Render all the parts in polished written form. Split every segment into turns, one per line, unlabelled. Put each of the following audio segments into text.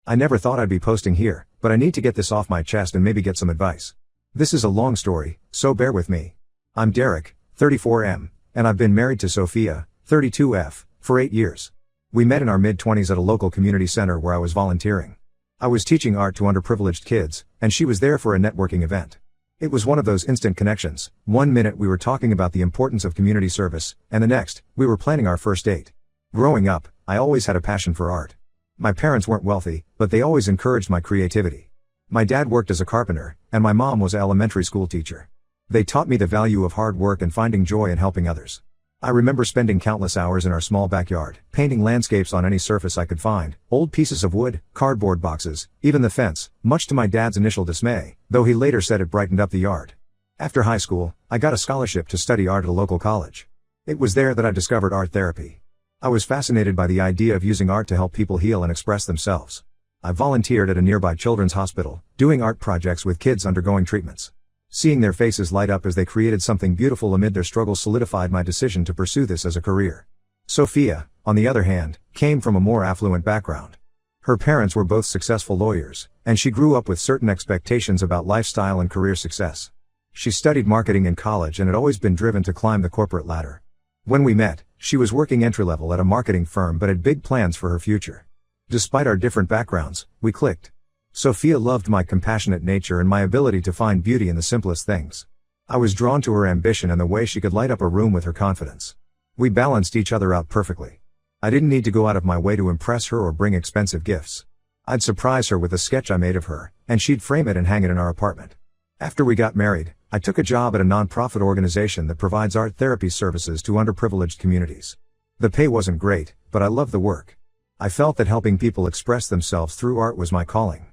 I never thought I'd be posting here, but I need to get this off my chest and maybe get some advice. This is a long story, so bear with me. I'm Derek, 34M, and I've been married to Sophia, 32F, for 8 years. We met in our mid-20s at a local community center where I was volunteering. I was teaching art to underprivileged kids, and she was there for a networking event. It was one of those instant connections. One minute we were talking about the importance of community service, and the next, we were planning our first date. Growing up, I always had a passion for art. My parents weren't wealthy, but they always encouraged my creativity. My dad worked as a carpenter, and my mom was an elementary school teacher. They taught me the value of hard work and finding joy in helping others. I remember spending countless hours in our small backyard, painting landscapes on any surface I could find, old pieces of wood, cardboard boxes, even the fence, much to my dad's initial dismay, though he later said it brightened up the yard. After high school, I got a scholarship to study art at a local college. It was there that I discovered art therapy. I was fascinated by the idea of using art to help people heal and express themselves. I volunteered at a nearby children's hospital, doing art projects with kids undergoing treatments. Seeing their faces light up as they created something beautiful amid their struggles solidified my decision to pursue this as a career. Sophia, on the other hand, came from a more affluent background. Her parents were both successful lawyers, and she grew up with certain expectations about lifestyle and career success. She studied marketing in college and had always been driven to climb the corporate ladder. When we met, she was working entry-level at a marketing firm but had big plans for her future. Despite our different backgrounds, we clicked. Sophia loved my compassionate nature and my ability to find beauty in the simplest things. I was drawn to her ambition and the way she could light up a room with her confidence. We balanced each other out perfectly. I didn't need to go out of my way to impress her or bring expensive gifts. I'd surprise her with a sketch I made of her, and she'd frame it and hang it in our apartment. After we got married, I took a job at a non-profit organization that provides art therapy services to underprivileged communities. The pay wasn't great, but I loved the work. I felt that helping people express themselves through art was my calling.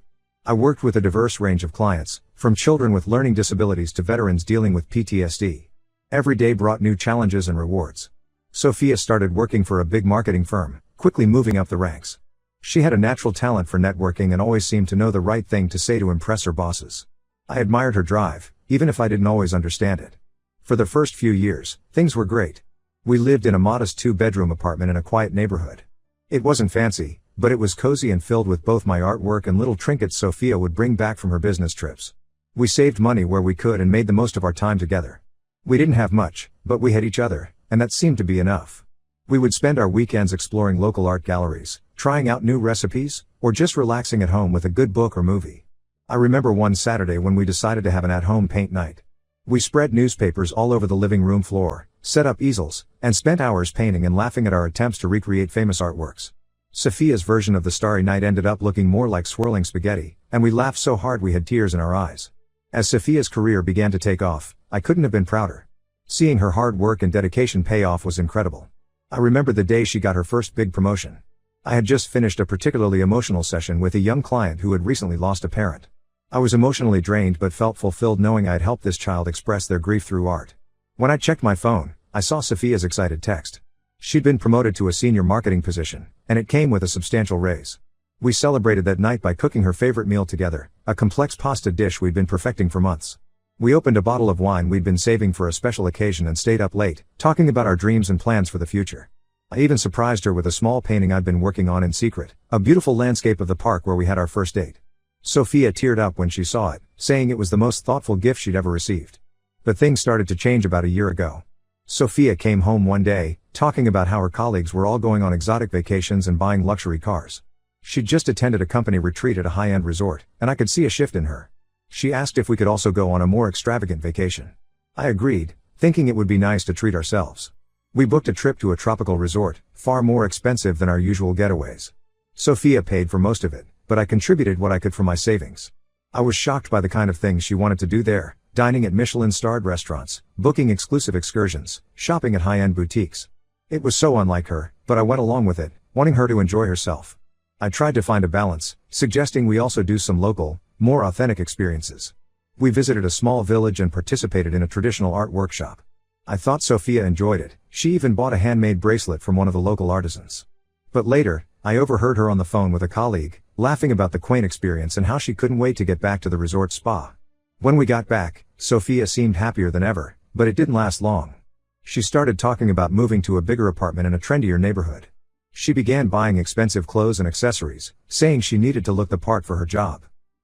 I worked with a diverse range of clients, from children with learning disabilities to veterans dealing with PTSD. Every day brought new challenges and rewards. Sophia started working for a big marketing firm, quickly moving up the ranks. She had a natural talent for networking and always seemed to know the right thing to say to impress her bosses. I admired her drive, even if I didn't always understand it. For the first few years, things were great. We lived in a modest 2-bedroom apartment in a quiet neighborhood. It wasn't fancy, but it was cozy and filled with both my artwork and little trinkets Sophia would bring back from her business trips. We saved money where we could and made the most of our time together. We didn't have much, but we had each other, and that seemed to be enough. We would spend our weekends exploring local art galleries, trying out new recipes, or just relaxing at home with a good book or movie. I remember one Saturday when we decided to have an at-home paint night. We spread newspapers all over the living room floor, set up easels, and spent hours painting and laughing at our attempts to recreate famous artworks. Sophia's version of the Starry Night ended up looking more like swirling spaghetti, and we laughed so hard we had tears in our eyes. As Sophia's career began to take off, I couldn't have been prouder. Seeing her hard work and dedication pay off was incredible. I remember the day she got her first big promotion. I had just finished a particularly emotional session with a young client who had recently lost a parent. I was emotionally drained but felt fulfilled knowing I had helped this child express their grief through art. When I checked my phone, I saw Sophia's excited text. She'd been promoted to a senior marketing position, and it came with a substantial raise. We celebrated that night by cooking her favorite meal together, a complex pasta dish we'd been perfecting for months. We opened a bottle of wine we'd been saving for a special occasion and stayed up late, talking about our dreams and plans for the future. I even surprised her with a small painting I'd been working on in secret, a beautiful landscape of the park where we had our first date. Sophia teared up when she saw it, saying it was the most thoughtful gift she'd ever received. But things started to change about a year ago. Sophia came home one day, talking about how her colleagues were all going on exotic vacations and buying luxury cars. She'd just attended a company retreat at a high-end resort, and I could see a shift in her. She asked if we could also go on a more extravagant vacation. I agreed, thinking it would be nice to treat ourselves. We booked a trip to a tropical resort, far more expensive than our usual getaways. Sophia paid for most of it, but I contributed what I could from my savings. I was shocked by the kind of things she wanted to do there, dining at Michelin-starred restaurants, booking exclusive excursions, shopping at high-end boutiques. It was so unlike her, but I went along with it, wanting her to enjoy herself. I tried to find a balance, suggesting we also do some local, more authentic experiences. We visited a small village and participated in a traditional art workshop. I thought Sophia enjoyed it. She even bought a handmade bracelet from one of the local artisans. But later, I overheard her on the phone with a colleague, laughing about the quaint experience and how she couldn't wait to get back to the resort spa. When we got back, Sophia seemed happier than ever, but it didn't last long. She started talking about moving to a bigger apartment in a trendier neighborhood. She began buying expensive clothes and accessories, saying she needed to look the part for her job.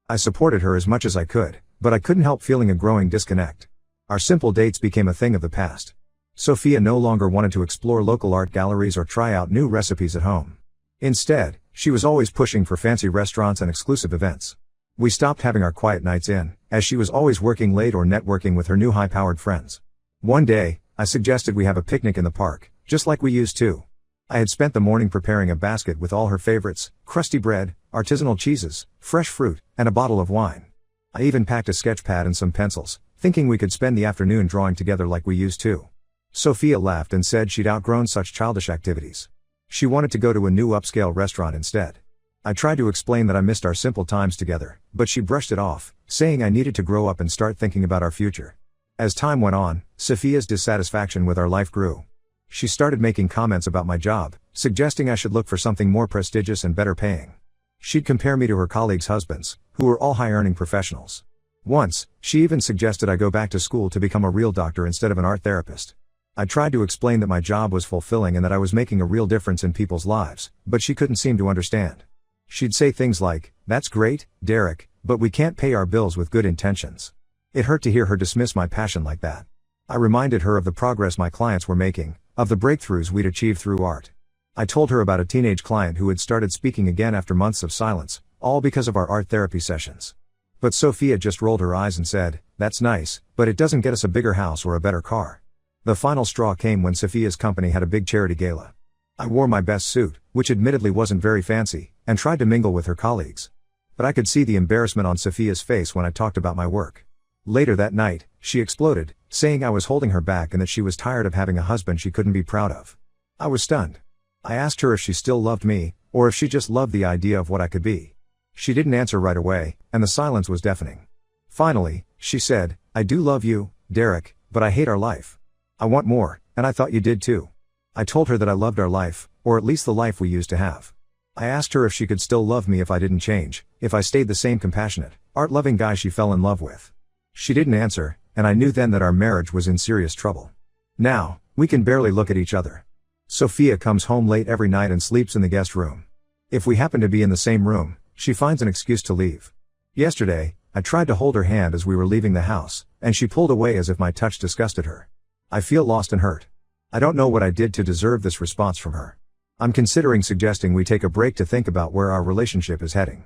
I supported her as much as I could, but I couldn't help feeling a growing disconnect. Our simple dates became a thing of the past. Sophia no longer wanted to explore local art galleries or try out new recipes at home. Instead, she was always pushing for fancy restaurants and exclusive events. We stopped having our quiet nights in, as she was always working late or networking with her new high-powered friends. One day, I suggested we have a picnic in the park, just like we used to. I had spent the morning preparing a basket with all her favorites: crusty bread, artisanal cheeses, fresh fruit, and a bottle of wine. I even packed a sketch pad and some pencils, thinking we could spend the afternoon drawing together like we used to. Sophia laughed and said she'd outgrown such childish activities. She wanted to go to a new upscale restaurant instead. I tried to explain that I missed our simple times together, but she brushed it off, saying I needed to grow up and start thinking about our future. As time went on, Sophia's dissatisfaction with our life grew. She started making comments about my job, suggesting I should look for something more prestigious and better paying. She'd compare me to her colleagues' husbands, who were all high-earning professionals. Once, she even suggested I go back to school to become a real doctor instead of an art therapist. I tried to explain that my job was fulfilling and that I was making a real difference in people's lives, but she couldn't seem to understand. She'd say things like, "That's great, Derek, but we can't pay our bills with good intentions." It hurt to hear her dismiss my passion like that. I reminded her of the progress my clients were making, of the breakthroughs we'd achieved through art. I told her about a teenage client who had started speaking again after months of silence, all because of our art therapy sessions. But Sophia just rolled her eyes and said, "That's nice, but it doesn't get us a bigger house or a better car." The final straw came when Sophia's company had a big charity gala. I wore my best suit, which admittedly wasn't very fancy, and tried to mingle with her colleagues. But I could see the embarrassment on Sophia's face when I talked about my work. Later that night, she exploded, saying I was holding her back and that she was tired of having a husband she couldn't be proud of. I was stunned. I asked her if she still loved me, or if she just loved the idea of what I could be. She didn't answer right away, and the silence was deafening. Finally, she said, "I do love you, Derek, but I hate our life. I want more, and I thought you did too." I told her that I loved our life, or at least the life we used to have. I asked her if she could still love me if I didn't change, if I stayed the same compassionate, art-loving guy she fell in love with. She didn't answer, and I knew then that our marriage was in serious trouble. Now, we can barely look at each other. Sophia comes home late every night and sleeps in the guest room. If we happen to be in the same room, she finds an excuse to leave. Yesterday, I tried to hold her hand as we were leaving the house, and she pulled away as if my touch disgusted her. I feel lost and hurt. I don't know what I did to deserve this response from her. I'm considering suggesting we take a break to think about where our relationship is heading.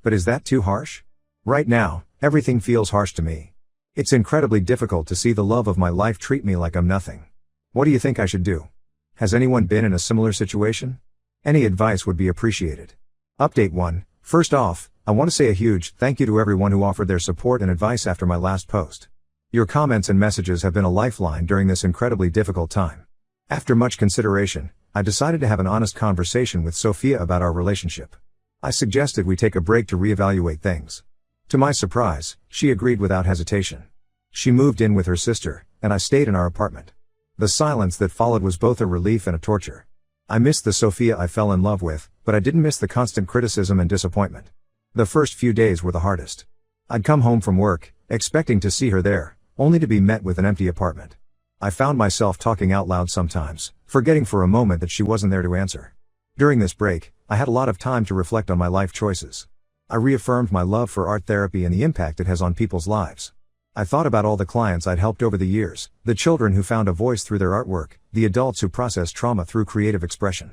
But is that too harsh? Right now, everything feels harsh to me. It's incredibly difficult to see the love of my life treat me like I'm nothing. What do you think I should do? Has anyone been in a similar situation? Any advice would be appreciated. Update 1. First off, I want to say a huge thank you to everyone who offered their support and advice after my last post. Your comments and messages have been a lifeline during this incredibly difficult time. After much consideration, I decided to have an honest conversation with Sophia about our relationship. I suggested we take a break to reevaluate things. To my surprise, she agreed without hesitation. She moved in with her sister, and I stayed in our apartment. The silence that followed was both a relief and a torture. I missed the Sophia I fell in love with, but I didn't miss the constant criticism and disappointment. The first few days were the hardest. I'd come home from work, expecting to see her there, only to be met with an empty apartment. I found myself talking out loud sometimes, forgetting for a moment that she wasn't there to answer. During this break, I had a lot of time to reflect on my life choices. I reaffirmed my love for art therapy and the impact it has on people's lives. I thought about all the clients I'd helped over the years, the children who found a voice through their artwork, the adults who processed trauma through creative expression.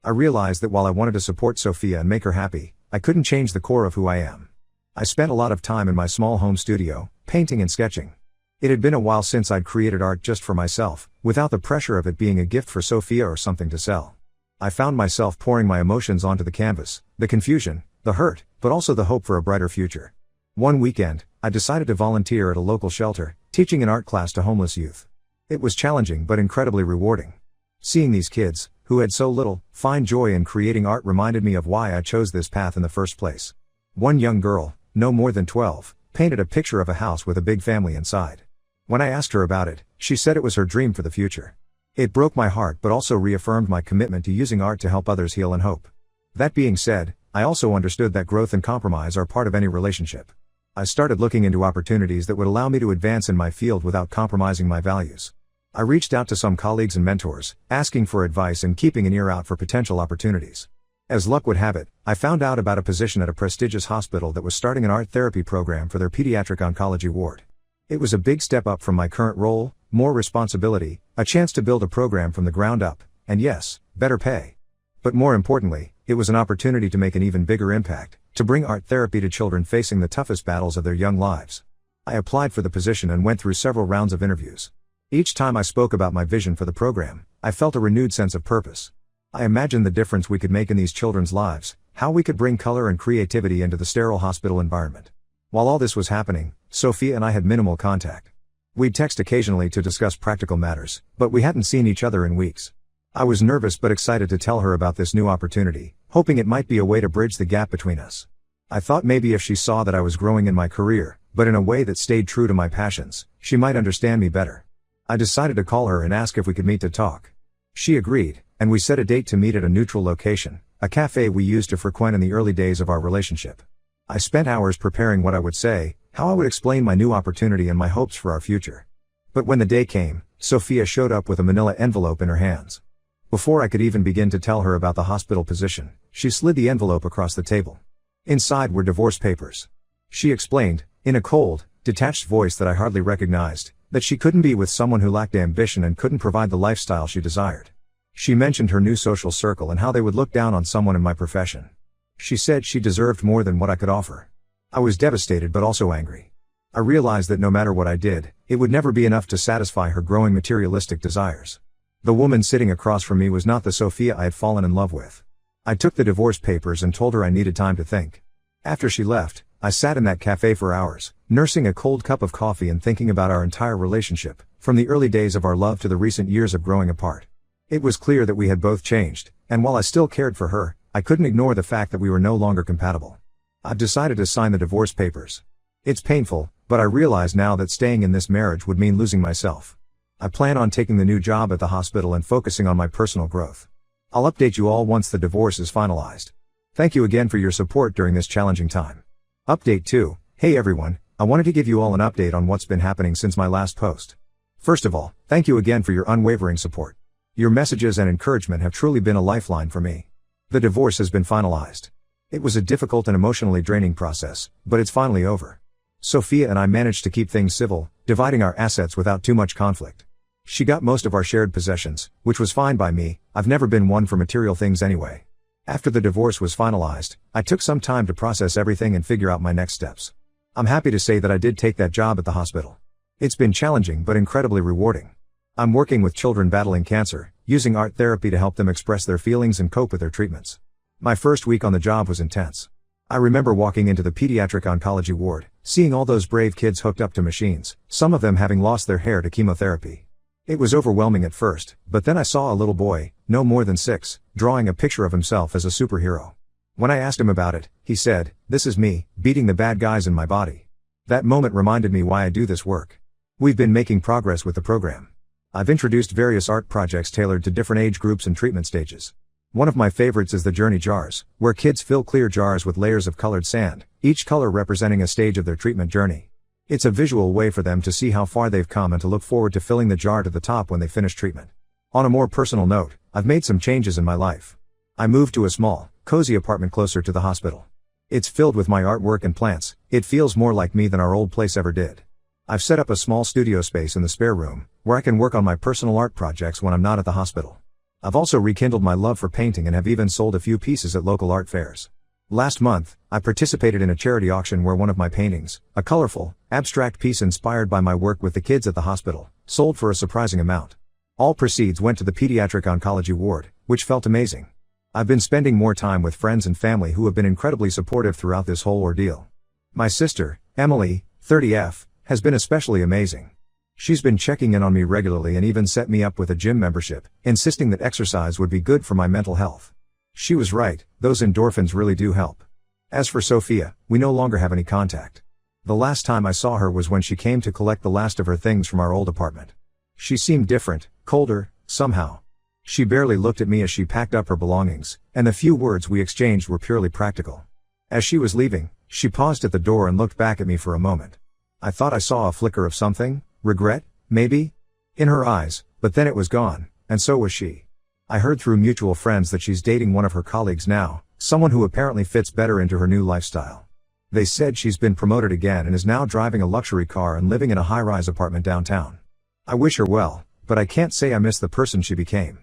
I realized that while I wanted to support Sophia and make her happy, I couldn't change the core of who I am. I spent a lot of time in my small home studio, painting and sketching. It had been a while since I'd created art just for myself, without the pressure of it being a gift for Sophia or something to sell. I found myself pouring my emotions onto the canvas, the confusion, the hurt, but also the hope for a brighter future. One weekend, I decided to volunteer at a local shelter, teaching an art class to homeless youth. It was challenging but incredibly rewarding. Seeing these kids, who had so little, find joy in creating art reminded me of why I chose this path in the first place. One young girl, no more than 12, painted a picture of a house with a big family inside. When I asked her about it, she said it was her dream for the future. It broke my heart but also reaffirmed my commitment to using art to help others heal and hope. That being said, I also understood that growth and compromise are part of any relationship. I started looking into opportunities that would allow me to advance in my field without compromising my values. I reached out to some colleagues and mentors, asking for advice and keeping an ear out for potential opportunities. As luck would have it, I found out about a position at a prestigious hospital that was starting an art therapy program for their pediatric oncology ward. It was a big step up from my current role, more responsibility, a chance to build a program from the ground up, and yes, better pay. But more importantly, it was an opportunity to make an even bigger impact, to bring art therapy to children facing the toughest battles of their young lives. I applied for the position and went through several rounds of interviews. Each time I spoke about my vision for the program, I felt a renewed sense of purpose. I imagined the difference we could make in these children's lives, how we could bring color and creativity into the sterile hospital environment. While all this was happening, Sophia and I had minimal contact. We'd text occasionally to discuss practical matters, but we hadn't seen each other in weeks. I was nervous but excited to tell her about this new opportunity, hoping it might be a way to bridge the gap between us. I thought maybe if she saw that I was growing in my career, but in a way that stayed true to my passions, she might understand me better. I decided to call her and ask if we could meet to talk. She agreed, and we set a date to meet at a neutral location, a cafe we used to frequent in the early days of our relationship. I spent hours preparing what I would say, how I would explain my new opportunity and my hopes for our future. But when the day came, Sophia showed up with a manila envelope in her hands. Before I could even begin to tell her about the hospital position, she slid the envelope across the table. Inside were divorce papers. She explained, in a cold, detached voice that I hardly recognized, that she couldn't be with someone who lacked ambition and couldn't provide the lifestyle she desired. She mentioned her new social circle and how they would look down on someone in my profession. She said she deserved more than what I could offer. I was devastated but also angry. I realized that no matter what I did, it would never be enough to satisfy her growing materialistic desires. The woman sitting across from me was not the Sophia I had fallen in love with. I took the divorce papers and told her I needed time to think. After she left, I sat in that cafe for hours, nursing a cold cup of coffee and thinking about our entire relationship, from the early days of our love to the recent years of growing apart. It was clear that we had both changed, and while I still cared for her, I couldn't ignore the fact that we were no longer compatible. I've decided to sign the divorce papers. It's painful, but I realize now that staying in this marriage would mean losing myself. I plan on taking the new job at the hospital and focusing on my personal growth. I'll update you all once the divorce is finalized. Thank you again for your support during this challenging time. Update 2. Hey everyone, I wanted to give you all an update on what's been happening since my last post. First of all, thank you again for your unwavering support. Your messages and encouragement have truly been a lifeline for me. The divorce has been finalized. It was a difficult and emotionally draining process, but it's finally over. Sophia and I managed to keep things civil, dividing our assets without too much conflict. She got most of our shared possessions, which was fine by me. I've never been one for material things anyway. After the divorce was finalized, I took some time to process everything and figure out my next steps. I'm happy to say that I did take that job at the hospital. It's been challenging but incredibly rewarding. I'm working with children battling cancer, using art therapy to help them express their feelings and cope with their treatments. My first week on the job was intense. I remember walking into the pediatric oncology ward, seeing all those brave kids hooked up to machines, some of them having lost their hair to chemotherapy. It was overwhelming at first, but then I saw a little boy, no more than 6, drawing a picture of himself as a superhero. When I asked him about it, he said, "This is me, beating the bad guys in my body." That moment reminded me why I do this work. We've been making progress with the program. I've introduced various art projects tailored to different age groups and treatment stages. One of my favorites is the journey jars, where kids fill clear jars with layers of colored sand, each color representing a stage of their treatment journey. It's a visual way for them to see how far they've come and to look forward to filling the jar to the top when they finish treatment. On a more personal note, I've made some changes in my life. I moved to a small, cozy apartment closer to the hospital. It's filled with my artwork and plants. It feels more like me than our old place ever did. I've set up a small studio space in the spare room, where I can work on my personal art projects when I'm not at the hospital. I've also rekindled my love for painting and have even sold a few pieces at local art fairs. Last month, I participated in a charity auction where one of my paintings, a colorful, abstract piece inspired by my work with the kids at the hospital, sold for a surprising amount. All proceeds went to the pediatric oncology ward, which felt amazing. I've been spending more time with friends and family who have been incredibly supportive throughout this whole ordeal. My sister, Emily, 30F, has been especially amazing. She's been checking in on me regularly and even set me up with a gym membership, insisting that exercise would be good for my mental health. She was right, those endorphins really do help. As for Sophia, we no longer have any contact. The last time I saw her was when she came to collect the last of her things from our old apartment. She seemed different, colder, somehow. She barely looked at me as she packed up her belongings, and the few words we exchanged were purely practical. As she was leaving, she paused at the door and looked back at me for a moment. I thought I saw a flicker of something, regret, maybe? in her eyes, but then it was gone, and so was she. I heard through mutual friends that she's dating one of her colleagues now, someone who apparently fits better into her new lifestyle. They said she's been promoted again and is now driving a luxury car and living in a high-rise apartment downtown. I wish her well, but I can't say I miss the person she became.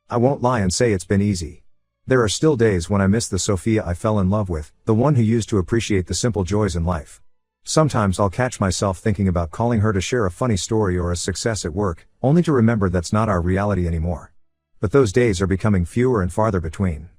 I won't lie and say it's been easy. There are still days when I miss the Sophia I fell in love with, the one who used to appreciate the simple joys in life. Sometimes I'll catch myself thinking about calling her to share a funny story or a success at work, only to remember that's not our reality anymore. But those days are becoming fewer and farther between.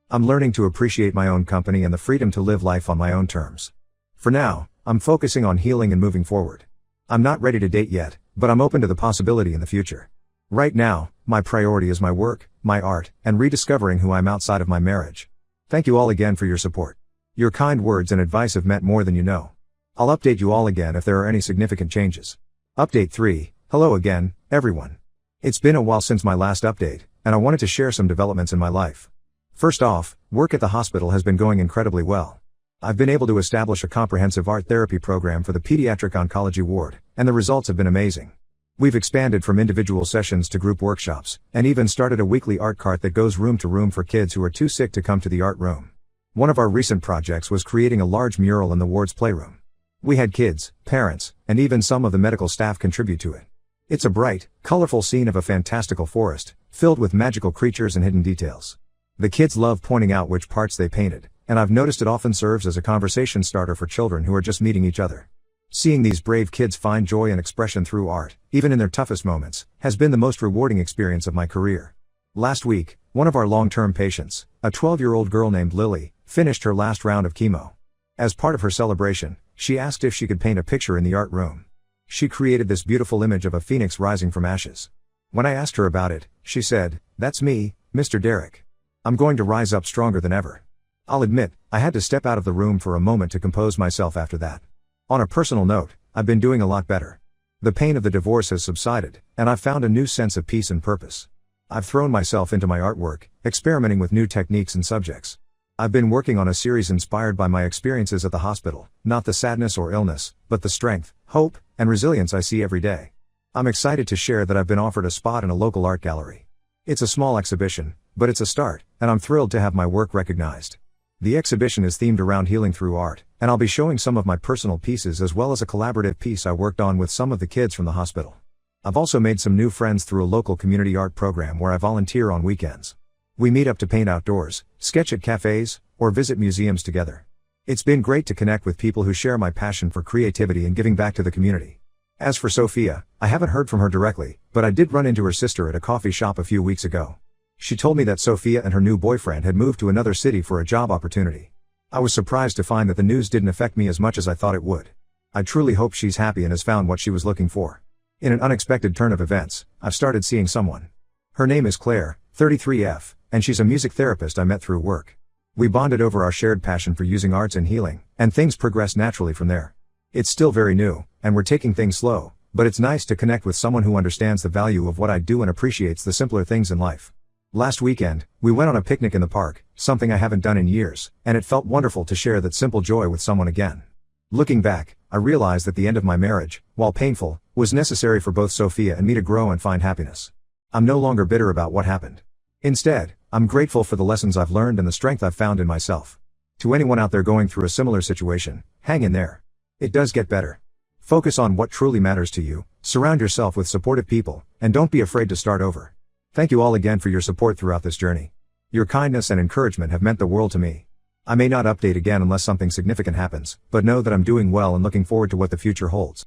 I'm learning to appreciate my own company and the freedom to live life on my own terms. For now, I'm focusing on healing and moving forward. I'm not ready to date yet, but I'm open to the possibility in the future. Right now, my priority is my work, my art, and rediscovering who I'm outside of my marriage. Thank you all again for your support. Your kind words and advice have meant more than you know. I'll update you all again if there are any significant changes. Update 3, hello again, everyone. It's been a while since my last update, and I wanted to share some developments in my life. First off, work at the hospital has been going incredibly well. I've been able to establish a comprehensive art therapy program for the pediatric oncology ward, and the results have been amazing. We've expanded from individual sessions to group workshops, and even started a weekly art cart that goes room to room for kids who are too sick to come to the art room. One of our recent projects was creating a large mural in the ward's playroom. We had kids, parents, and even some of the medical staff contribute to it. It's a bright, colorful scene of a fantastical forest, filled with magical creatures and hidden details. The kids love pointing out which parts they painted, and I've noticed it often serves as a conversation starter for children who are just meeting each other. Seeing these brave kids find joy and expression through art, even in their toughest moments, has been the most rewarding experience of my career. Last week, one of our long-term patients, a 12-year-old girl named Lily, finished her last round of chemo. As part of her celebration, she asked if she could paint a picture in the art room. She created this beautiful image of a phoenix rising from ashes. When I asked her about it, she said, "That's me, Mr. Derek. I'm going to rise up stronger than ever." I'll admit, I had to step out of the room for a moment to compose myself after that. On a personal note, I've been doing a lot better. The pain of the divorce has subsided, and I've found a new sense of peace and purpose. I've thrown myself into my artwork, experimenting with new techniques and subjects. I've been working on a series inspired by my experiences at the hospital, not the sadness or illness, but the strength, hope, and resilience I see every day. I'm excited to share that I've been offered a spot in a local art gallery. It's a small exhibition, but it's a start, and I'm thrilled to have my work recognized. The exhibition is themed around healing through art, and I'll be showing some of my personal pieces as well as a collaborative piece I worked on with some of the kids from the hospital. I've also made some new friends through a local community art program where I volunteer on weekends. We meet up to paint outdoors, sketch at cafes, or visit museums together. It's been great to connect with people who share my passion for creativity and giving back to the community. As for Sophia, I haven't heard from her directly, but I did run into her sister at a coffee shop a few weeks ago. She told me that Sophia and her new boyfriend had moved to another city for a job opportunity. I was surprised to find that the news didn't affect me as much as I thought it would. I truly hope she's happy and has found what she was looking for. In an unexpected turn of events, I've started seeing someone. Her name is Claire, 33F, and she's a music therapist I met through work. We bonded over our shared passion for using arts and healing, and things progressed naturally from there. It's still very new, and we're taking things slow, but it's nice to connect with someone who understands the value of what I do and appreciates the simpler things in life. Last weekend, we went on a picnic in the park, something I haven't done in years, and it felt wonderful to share that simple joy with someone again. Looking back, I realized that the end of my marriage, while painful, was necessary for both Sophia and me to grow and find happiness. I'm no longer bitter about what happened. Instead, I'm grateful for the lessons I've learned and the strength I've found in myself. To anyone out there going through a similar situation, hang in there. It does get better. Focus on what truly matters to you, surround yourself with supportive people, and don't be afraid to start over. Thank you all again for your support throughout this journey. Your kindness and encouragement have meant the world to me. I may not update again unless something significant happens, but know that I'm doing well and looking forward to what the future holds.